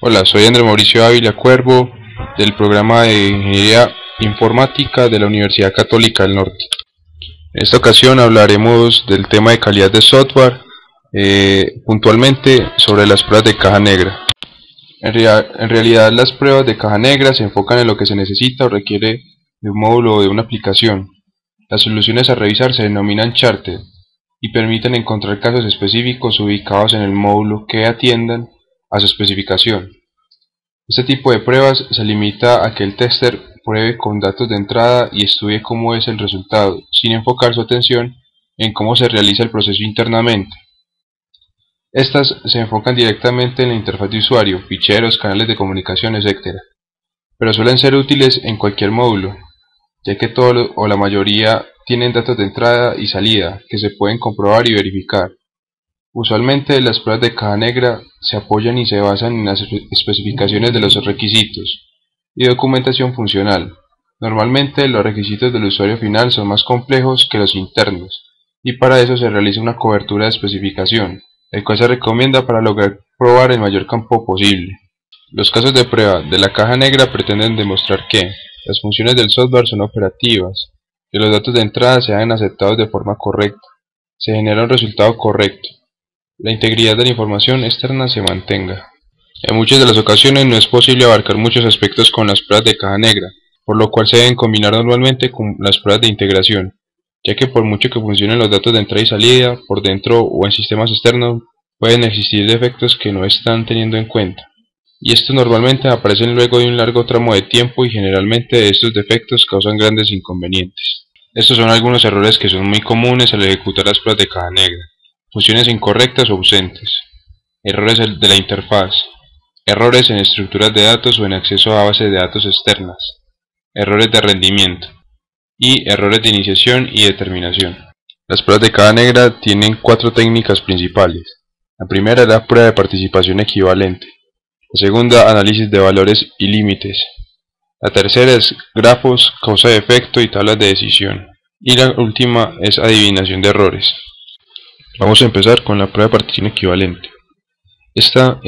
Hola, soy Andrés Mauricio Ávila Cuervo del programa de Ingeniería Informática de la Universidad Católica del Norte. En esta ocasión hablaremos del tema de calidad de software, puntualmente sobre las pruebas de caja negra. En realidad las pruebas de caja negra se enfocan en lo que se necesita o requiere de un módulo o de una aplicación. Las soluciones a revisar se denominan charter y permiten encontrar casos específicos ubicados en el módulo que atiendan a su especificación. Este tipo de pruebas se limita a que el tester pruebe con datos de entrada y estudie cómo es el resultado, sin enfocar su atención en cómo se realiza el proceso internamente. Estas se enfocan directamente en la interfaz de usuario, ficheros, canales de comunicación, etc., pero suelen ser útiles en cualquier módulo, ya que todo o la mayoría tienen datos de entrada y salida que se pueden comprobar y verificar. Usualmente las pruebas de caja negra se apoyan y se basan en las especificaciones de los requisitos y documentación funcional. Normalmente los requisitos del usuario final son más complejos que los internos, y para eso se realiza una cobertura de especificación, el cual se recomienda para lograr probar el mayor campo posible. Los casos de prueba de la caja negra pretenden demostrar que las funciones del software son operativas, que los datos de entrada sean aceptados de forma correcta, se genera un resultado correcto, la integridad de la información externa se mantenga. En muchas de las ocasiones no es posible abarcar muchos aspectos con las pruebas de caja negra, por lo cual se deben combinar normalmente con las pruebas de integración, ya que por mucho que funcionen los datos de entrada y salida, por dentro o en sistemas externos, pueden existir defectos que no están teniendo en cuenta. Y estos normalmente aparecen luego de un largo tramo de tiempo y generalmente estos defectos causan grandes inconvenientes. Estos son algunos errores que son muy comunes al ejecutar las pruebas de caja negra. Funciones incorrectas o ausentes, errores de la interfaz, errores en estructuras de datos o en acceso a bases de datos externas, errores de rendimiento y errores de iniciación y determinación. Las pruebas de caja negra tienen 4 técnicas principales. La primera es la prueba de participación equivalente, la segunda análisis de valores y límites, la tercera es grafos, causa de efecto y tablas de decisión, y la última es adivinación de errores. Vamos a empezar con la prueba de partición equivalente. Esta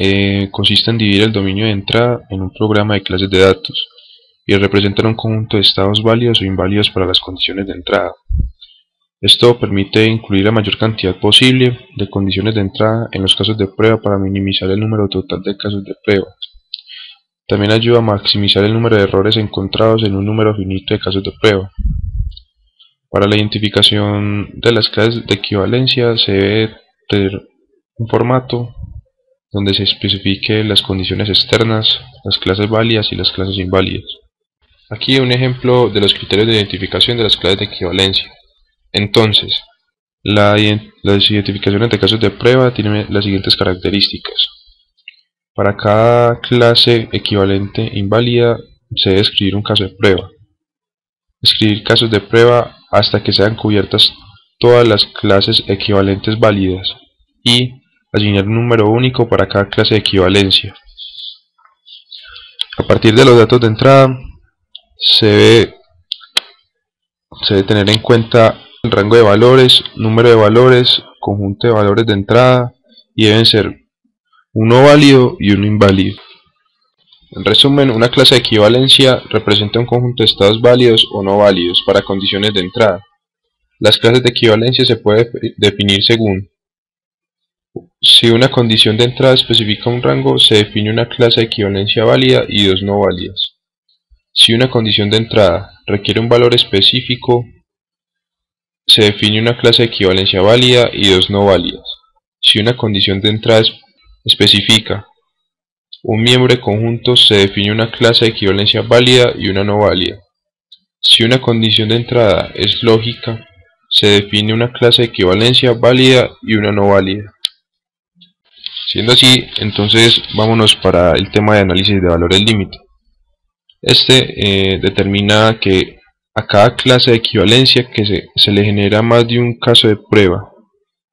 consiste en dividir el dominio de entrada en un programa de clases de datos y representar un conjunto de estados válidos o inválidos para las condiciones de entrada. Esto permite incluir la mayor cantidad posible de condiciones de entrada en los casos de prueba para minimizar el número total de casos de prueba. También ayuda a maximizar el número de errores encontrados en un número finito de casos de prueba. Para la identificación de las clases de equivalencia se debe tener un formato donde se especifique las condiciones externas, las clases válidas y las clases inválidas. Aquí un ejemplo de los criterios de identificación de las clases de equivalencia. Entonces, las identificaciones de casos de prueba tienen las siguientes características. Para cada clase equivalente inválida se debe escribir un caso de prueba. Escribir casos de prueba hasta que sean cubiertas todas las clases equivalentes válidas y asignar un número único para cada clase de equivalencia. A partir de los datos de entrada se debe tener en cuenta el rango de valores, número de valores, conjunto de valores de entrada y deben ser uno válido y uno inválido. En resumen, una clase de equivalencia representa un conjunto de estados válidos o no válidos para condiciones de entrada. Las clases de equivalencia se pueden definir según: si una condición de entrada especifica un rango, se define una clase de equivalencia válida y 2 no válidas. Si una condición de entrada requiere un valor específico, se define una clase de equivalencia válida y 2 no válidas. Si una condición de entrada especifica un miembro de conjunto, se define una clase de equivalencia válida y una no válida. Si una condición de entrada es lógica, se define una clase de equivalencia válida y una no válida. Siendo así, entonces vámonos para el tema de análisis de valores límite. Este determina que a cada clase de equivalencia que se le genera más de un caso de prueba,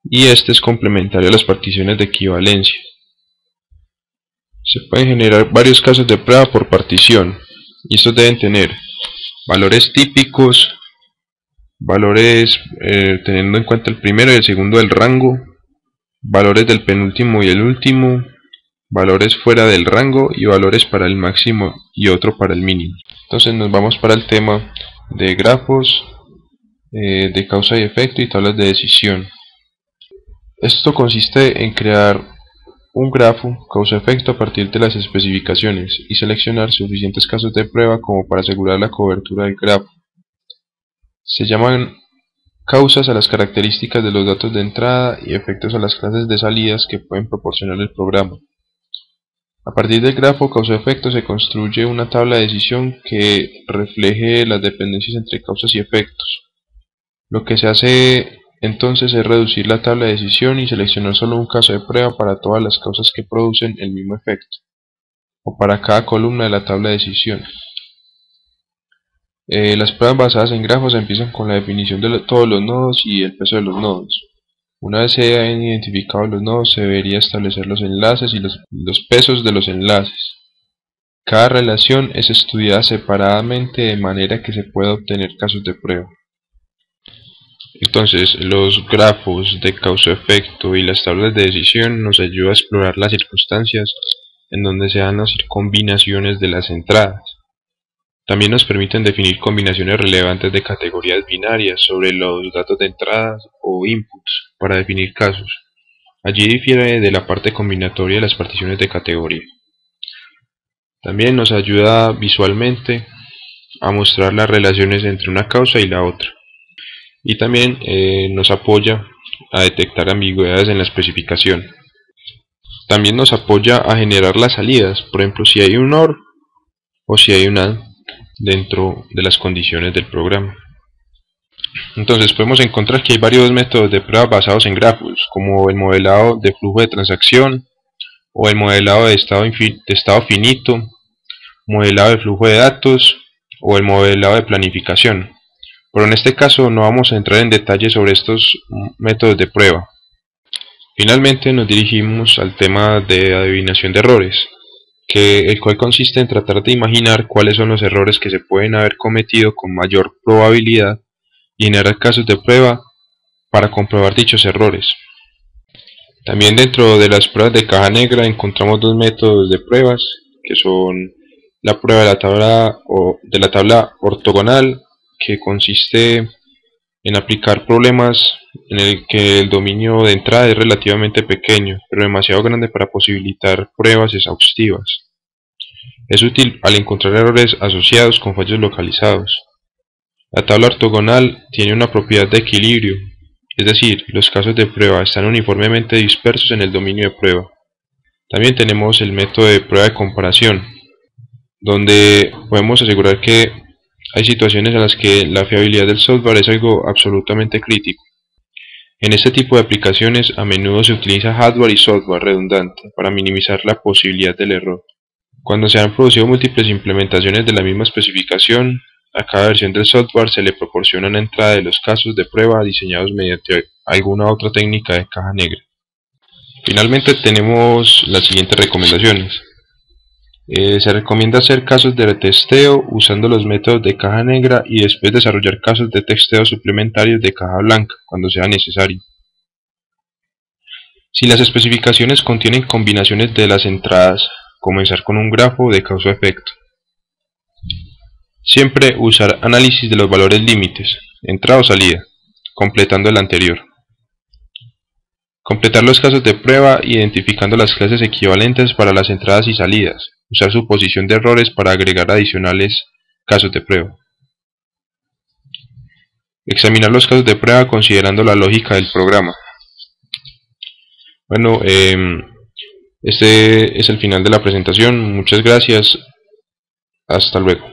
y este es complementario a las particiones de equivalencia. Se pueden generar varios casos de prueba por partición, y estos deben tener valores típicos, valores teniendo en cuenta el primero y el segundo del rango, valores del penúltimo y el último, valores fuera del rango y valores para el máximo y otro para el mínimo. Entonces nos vamos para el tema de grafos de causa y efecto y tablas de decisión. Esto consiste en crear un grafo causa-efecto a partir de las especificaciones y seleccionar suficientes casos de prueba como para asegurar la cobertura del grafo. Se llaman causas a las características de los datos de entrada y efectos a las clases de salidas que pueden proporcionar el programa. A partir del grafo causa-efecto se construye una tabla de decisión que refleje las dependencias entre causas y efectos. Lo que se hace entonces es reducir la tabla de decisión y seleccionar solo un caso de prueba para todas las causas que producen el mismo efecto, o para cada columna de la tabla de decisión. Las pruebas basadas en grafos empiezan con la definición de todos los nodos y el peso de los nodos. Una vez se hayan identificado los nodos, se debería establecer los enlaces y los pesos de los enlaces. Cada relación es estudiada separadamente de manera que se pueda obtener casos de prueba. Entonces, los grafos de causa-efecto y las tablas de decisión nos ayudan a explorar las circunstancias en donde se dan las combinaciones de las entradas. También nos permiten definir combinaciones relevantes de categorías binarias sobre los datos de entradas o inputs para definir casos. Allí difiere de la parte combinatoria de las particiones de categoría. También nos ayuda visualmente a mostrar las relaciones entre una causa y la otra. Y también nos apoya a detectar ambigüedades en la especificación. También nos apoya a generar las salidas, por ejemplo si hay un OR o si hay un AND dentro de las condiciones del programa. Entonces podemos encontrar que hay varios métodos de prueba basados en grafos, como el modelado de flujo de transacción, o el modelado de estado finito, modelado de flujo de datos, o el modelado de planificación. Pero en este caso no vamos a entrar en detalle sobre estos métodos de prueba. Finalmente nos dirigimos al tema de adivinación de errores, el cual consiste en tratar de imaginar cuáles son los errores que se pueden haber cometido con mayor probabilidad y generar casos de prueba para comprobar dichos errores. También dentro de las pruebas de caja negra encontramos dos métodos de pruebas, que son la prueba de la tabla ortogonal, que consiste en aplicar problemas en el que el dominio de entrada es relativamente pequeño, pero demasiado grande para posibilitar pruebas exhaustivas. Es útil al encontrar errores asociados con fallos localizados. La tabla ortogonal tiene una propiedad de equilibrio, es decir, los casos de prueba están uniformemente dispersos en el dominio de prueba. También tenemos el método de prueba de comparación, donde podemos asegurar que hay situaciones en las que la fiabilidad del software es algo absolutamente crítico. En este tipo de aplicaciones a menudo se utiliza hardware y software redundante para minimizar la posibilidad del error. Cuando se han producido múltiples implementaciones de la misma especificación, a cada versión del software se le proporciona una entrada de los casos de prueba diseñados mediante alguna otra técnica de caja negra. Finalmente tenemos las siguientes recomendaciones. Se recomienda hacer casos de retesteo usando los métodos de caja negra y después desarrollar casos de testeo suplementarios de caja blanca cuando sea necesario. Si las especificaciones contienen combinaciones de las entradas, comenzar con un grafo de causa-efecto. Siempre usar análisis de los valores límites, entrada o salida, completando el anterior. Completar los casos de prueba identificando las clases equivalentes para las entradas y salidas. Usar suposición de errores para agregar adicionales casos de prueba. Examinar los casos de prueba considerando la lógica del programa. Bueno, este es el final de la presentación. Muchas gracias. Hasta luego.